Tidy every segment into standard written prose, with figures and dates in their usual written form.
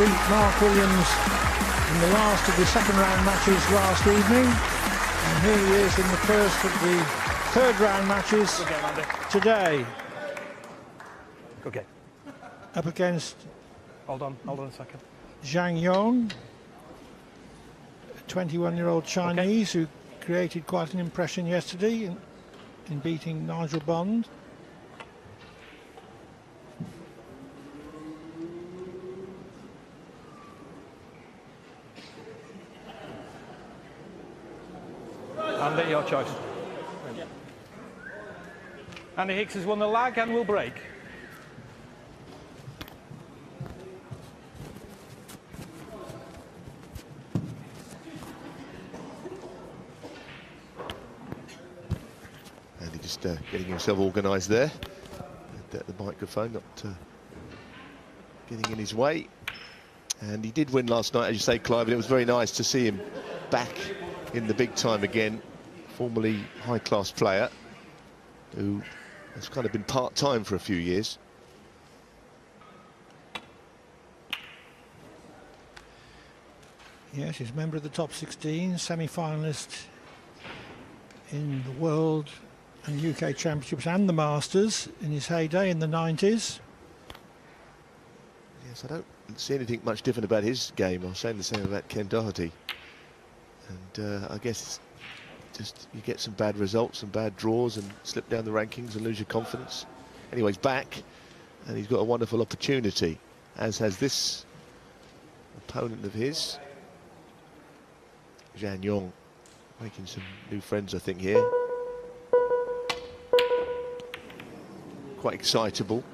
beat Mark Williams in the last of the second round matches last evening. And here he is in the first of the third round matches today. Okay. Up against... Hold on a second. Zhang Yong, a 21-year-old Chinese who created quite an impression yesterday in beating Nigel Bond. Andy, your choice. Andy Hicks has won the lag and will break. Andy just getting himself organised there. The microphone not getting in his way. And he did win last night, as you say, Clive, and it was very nice to see him back in the big time again. Formerly high-class player who has kind of been part-time for a few years. Yes, he's a member of the top 16, semi-finalist in the World and UK Championships and the Masters in his heyday in the 90s. Yes, I don't see anything much different about his game. I was saying the same about Ken Doherty. And I guess it's just you get some bad results and bad draws and slip down the rankings and lose your confidence. Anyway, he's back and he's got a wonderful opportunity, as has this opponent of his, Yong, making some new friends, I think, here. Quite excitable,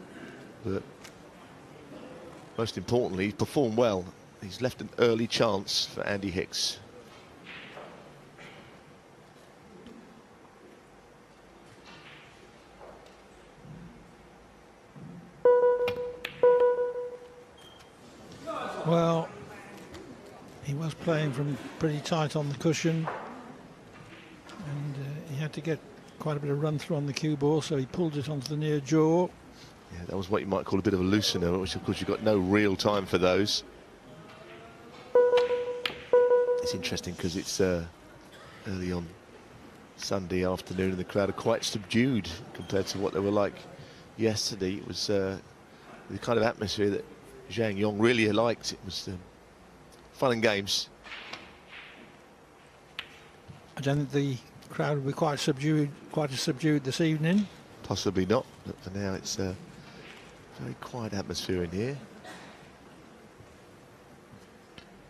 but most importantly, he's performed well. He's left an early chance for Andy Hicks. Well, he was playing from pretty tight on the cushion, and he had to get quite a bit of run through on the cue ball, so he pulled it onto the near jaw. Yeah, that was what you might call a bit of a loosener, which of course you've got no real time for those. It's interesting because it's early on Sunday afternoon and the crowd are quite subdued compared to what they were like yesterday. It was the kind of atmosphere that Zhang Yong really liked. It was fun and games. I don't think the crowd will be quite as subdued this evening. Possibly not, but for now it's a very quiet atmosphere in here.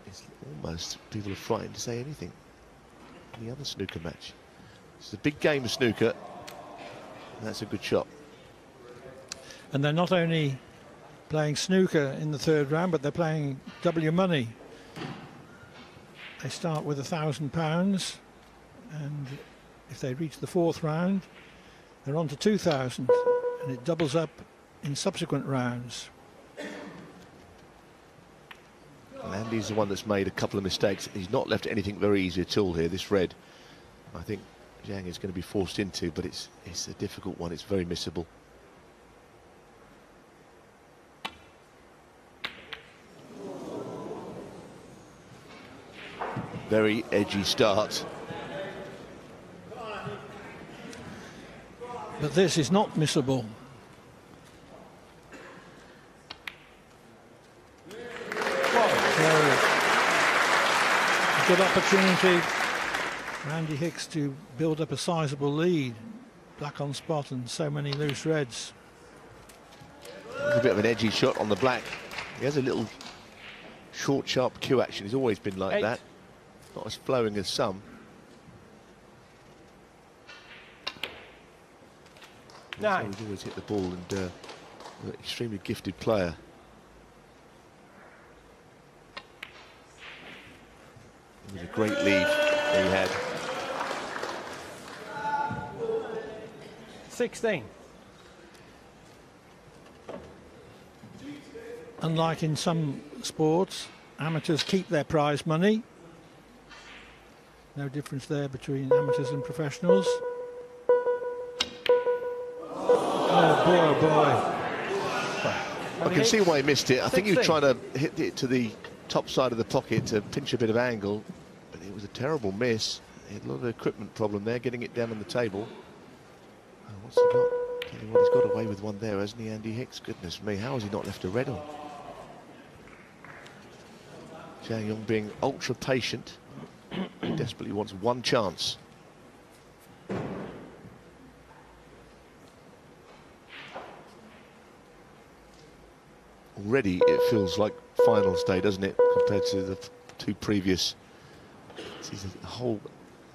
It's almost people are frightened to say anything. Any other snooker match. It's a big game of snooker, and that's a good shot. And they're not only playing snooker in the third round, but they're playing W money. They start with £1,000, and if they reach the fourth round, they're on to 2,000, and it doubles up in subsequent rounds. And Andy's the one that's made a couple of mistakes. He's not left anything very easy at all here. This red, I think Zhang is going to be forced into, but it's a difficult one. It's very missable. Very edgy start. But this is not missable. So, a good opportunity for Andy Hicks to build up a sizable lead. Black on spot and so many loose reds. A bit of an edgy shot on the black. He has a little short, sharp cue action. He's always been like that. Not as flowing as some. Nine. He's always hit the ball and an extremely gifted player. It was a great lead that he had. 16. Unlike in some sports, amateurs keep their prize money. No difference there between amateurs and professionals. Oh boy, oh boy. I can see why he missed it. I think he was 16. trying to hit it to the top side of the pocket to pinch a bit of angle, but it was a terrible miss. He had a lot of equipment problem there, getting it down on the table. Oh, what's he got? Tell you what, he's got away with one there, hasn't he, Andy Hicks? Goodness me, how has he not left a red on? Zhang Yong being ultra patient. He desperately wants one chance. Already it feels like finals day, doesn't it, compared to the two previous. This is a whole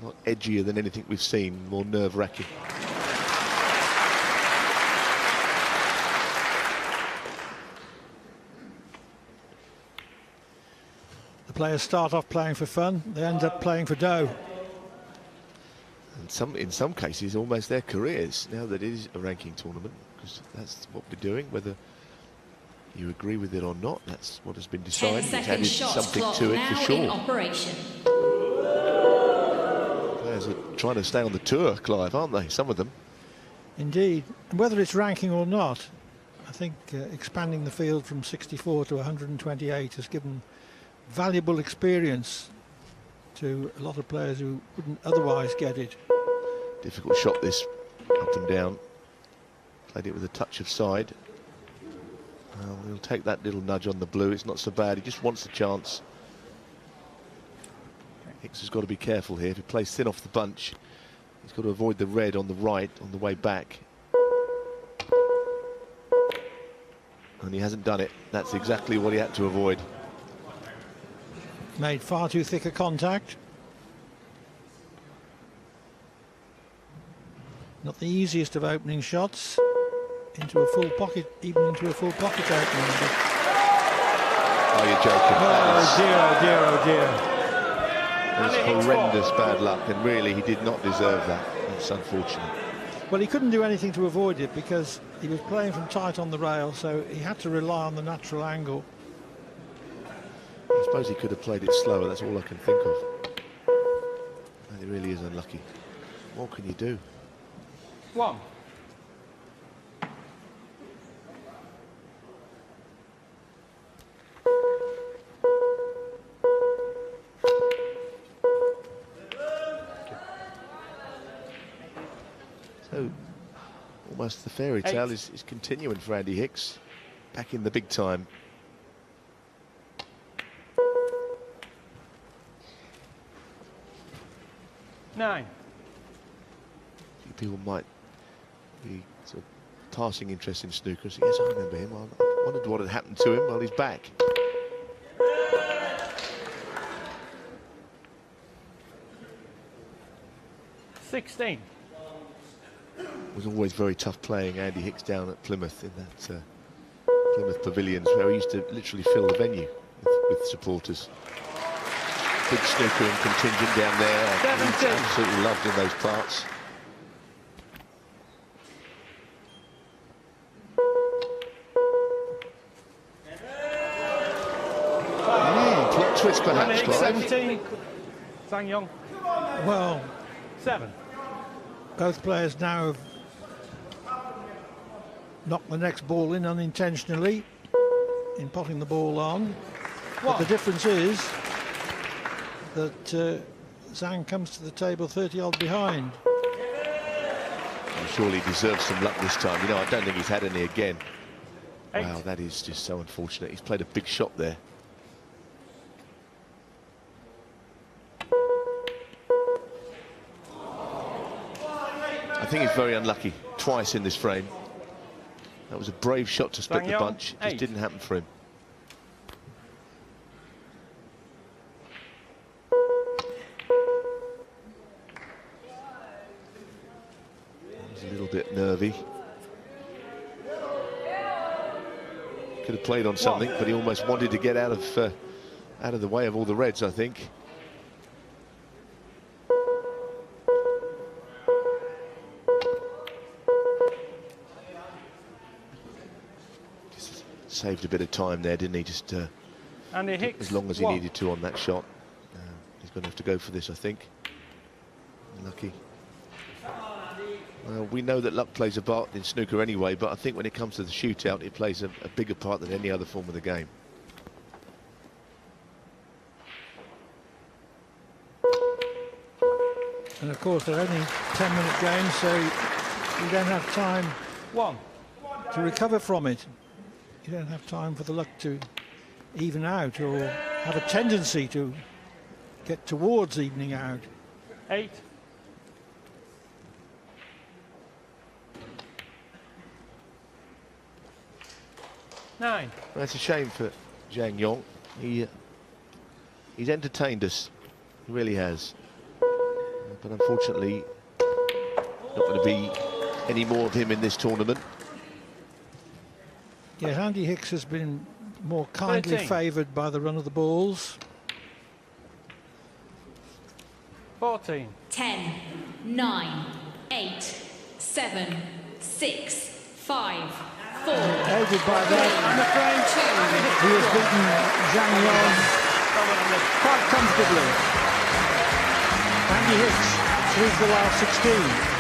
lot edgier than anything we've seen, more nerve-wracking. The players start off playing for fun, they end up playing for dough. And in some cases, almost their careers, now that it is a ranking tournament, because that's what we're doing, whether you agree with it or not, that's what has been decided. It's added something to it for sure. Operation. Players are trying to stay on the tour, Clive, aren't they? Some of them. Indeed, and whether it's ranking or not, I think expanding the field from 64 to 128 has given valuable experience to a lot of players who wouldn't otherwise get it. Difficult shot this, up and down. Played it with a touch of side. Well, he'll take that little nudge on the blue. It's not so bad. He just wants a chance. Hicks has got to be careful here. If he plays thin off the bunch, he's got to avoid the red on the right on the way back. And he hasn't done it. That's exactly what he had to avoid. Made far too thick a contact. Not the easiest of opening shots. Into a full pocket, even into a full pocket opening. Oh, you're joking. Oh dear, oh dear, oh dear. It was horrendous bad luck, and really he did not deserve that. It's unfortunate. Well, he couldn't do anything to avoid it because he was playing from tight on the rail, so he had to rely on the natural angle. I suppose he could have played it slower, that's all I can think of. And it really is unlucky. What can you do? 1. So, almost the fairy tale 8. is continuing for Andy Hicks. Back in the big time. Nine. People might be sort of passing interest in snooker. So, yes, I remember him. I wondered what had happened to him. Well, he's back. 16. It was always very tough playing Andy Hicks down at Plymouth in that Plymouth Pavilions, where he used to literally fill the venue with supporters. Big snookering contingent down there. He's absolutely loved in those parts. Plot twist perhaps, Clive. 17. Zhang Yong. Well, 7. both players now have knocked the next ball in unintentionally in potting the ball on. But the difference is that Zhang comes to the table 30-odd behind. Well, surely he deserves some luck this time. You know, I don't think he's had any again. 8. Wow, that is just so unfortunate. He's played a big shot there. I think he's very unlucky twice in this frame. That was a brave shot to split the bunch. It just didn't happen for him. He's a little bit nervy. Could have played on something, but he almost wanted to get out of the way of all the reds, I think. Saved a bit of time there, didn't he? Just Andy Hicks. as long as he needed to on that shot. He's going to have to go for this, I think. Unlucky. We know that luck plays a part in snooker anyway, but I think when it comes to the shootout, it plays a bigger part than any other form of the game. And of course, they're only 10-minute games, so you don't have time 1. to recover from it. You don't have time for the luck to even out or have a tendency to get towards evening out. 8. Nine. That's a shame for Zhang Yong. He's entertained us, he really has. But unfortunately, not going to be any more of him in this tournament. Yes, Andy Hicks has been more kindly 13. favoured by the run of the balls. 14. 10, 9, 8, 7, 6, 5, 4. Aided by that, I'm afraid. he has beaten Zhang Yong quite comfortably. Andy Hicks through the last 16.